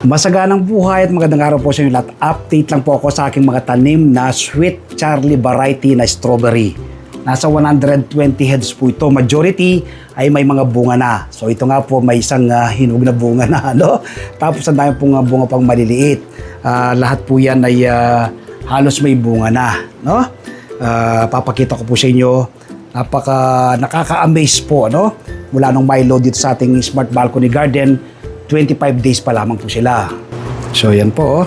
Masaganang buhay at magandang araw po sa inyo lahat. Update lang po ako sa aking mga tanim na Sweet Charlie variety na strawberry. Nasa 120 heads po ito. Majority ay may mga bunga na. So ito nga po may isang hinog na bunga na. No? Tapos ang dami pong bunga pang maliliit. Lahat po yan ay halos may bunga na. No? Papakita ko po sa inyo. Nakaka-amaze po. No? Mula nung may load dito sa ating Smart Balcony Garden, 25 days pa lamang po sila. So yan po.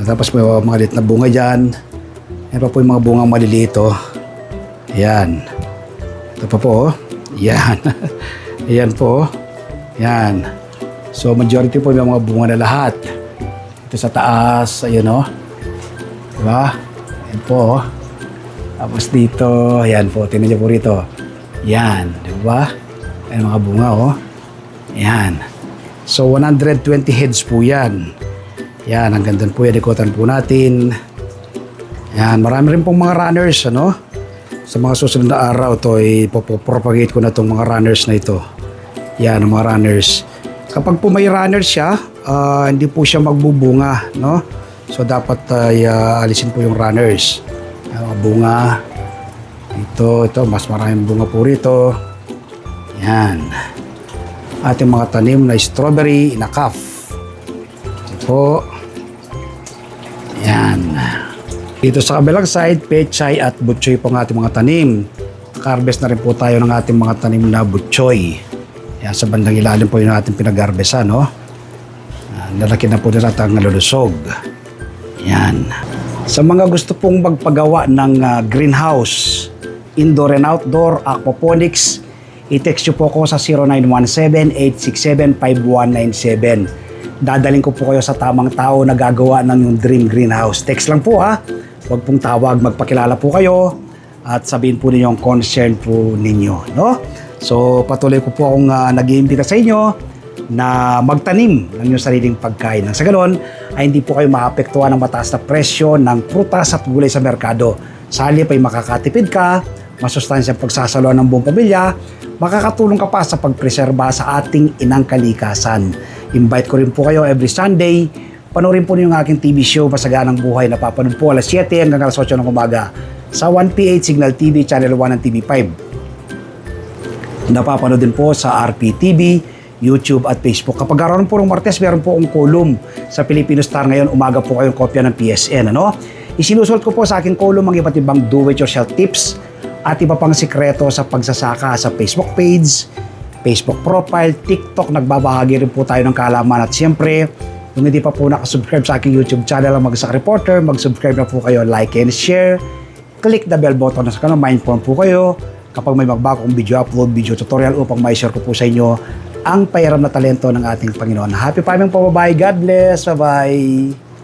Tapos may mga liit na bunga dyan. Yan pa po yung mga bungang maliliit. Yan. Ito pa po. Yan. Yan po. Yan. So majority po yung mga bunga na lahat. Ito sa taas. Ayun o. Diba? Yan po. Tapos dito. Yan po. Tingnan niyo po rito. Yan. Diba? Yan mga bunga o. Yan. So 120 heads po yan. Yan. Hanggang doon po yan. Ikutan po natin. Yan, marami rin pong mga runners, ano? Sa mga susunod na araw, ito, ipopropagate ko na itong mga runners na ito. Yan, ang mga runners. Kapag po may runners siya, hindi po siya magbubunga, no? So, dapat alisin po yung runners. Yan, mga bunga. Ito, mas maraming bunga po rito. Yan. Ating mga tanim na strawberry in a cup. Ito po. Yan. Dito sa kabilang side, pechay at butchoy po ang ating mga tanim. Naka-harvest na rin po tayo ng ating mga tanim na butchoy. Yan, sa bandang ilalim po yung ating pinag-harvestan, no? Lalaki na po nila at nalulusog. Yan. Sa mga gusto pong magpagawa ng greenhouse, indoor and outdoor, aquaponics, i-text nyo po ako sa 0917-867-5197. Dadaling ko po kayo sa tamang tao na gagawa ng yung dream greenhouse. Text lang po ha. Huwag pong tawag, magpakilala po kayo at sabihin po ninyo ang concern po ninyo. No? So patuloy ko po akong nag-iimbita sa inyo na magtanim ng inyong sariling pagkain. Nang sa ganon ay hindi po kayo maapektuhan ng mataas na presyo ng prutas at gulay sa merkado. Sa halip ay makakatipid ka, masustansyang pagsasaluhan ng buong pamilya, makakatulong ka pa sa pagpreserba sa ating inang kalikasan. Invite ko rin po kayo every Sunday. Panoorin po niyo yung aking TV show, Masaganang Buhay, na papanood po alas 7 hanggang alas 8 ng umaga sa 1PH Signal TV, Channel 1 ng TV5. Napapanood din po sa RPTV, YouTube at Facebook. Kapag araw po ng Martes, meron po akong column sa Filipino Star ngayon. Umaga po kayong kopya ng PSN. Ano? Isinusulat ko po sa aking column ang iba't ibang do-it-yourself tips at iba pang sikreto sa pagsasaka sa Facebook page, Facebook profile, TikTok. Nagbabahagi rin po tayo ng kaalaman at siyempre, kung hindi pa po nakasubscribe sa aking YouTube channel ang Magsak Reporter, mag-subscribe na po kayo, like and share. Click the bell button na sa kanal, ma-inform po kayo kapag may magbagong video upload, video tutorial upang ma-share ko po sa inyo ang payaram na talento ng ating Panginoon. Happy farming po, bye-bye. God bless. Bye-bye.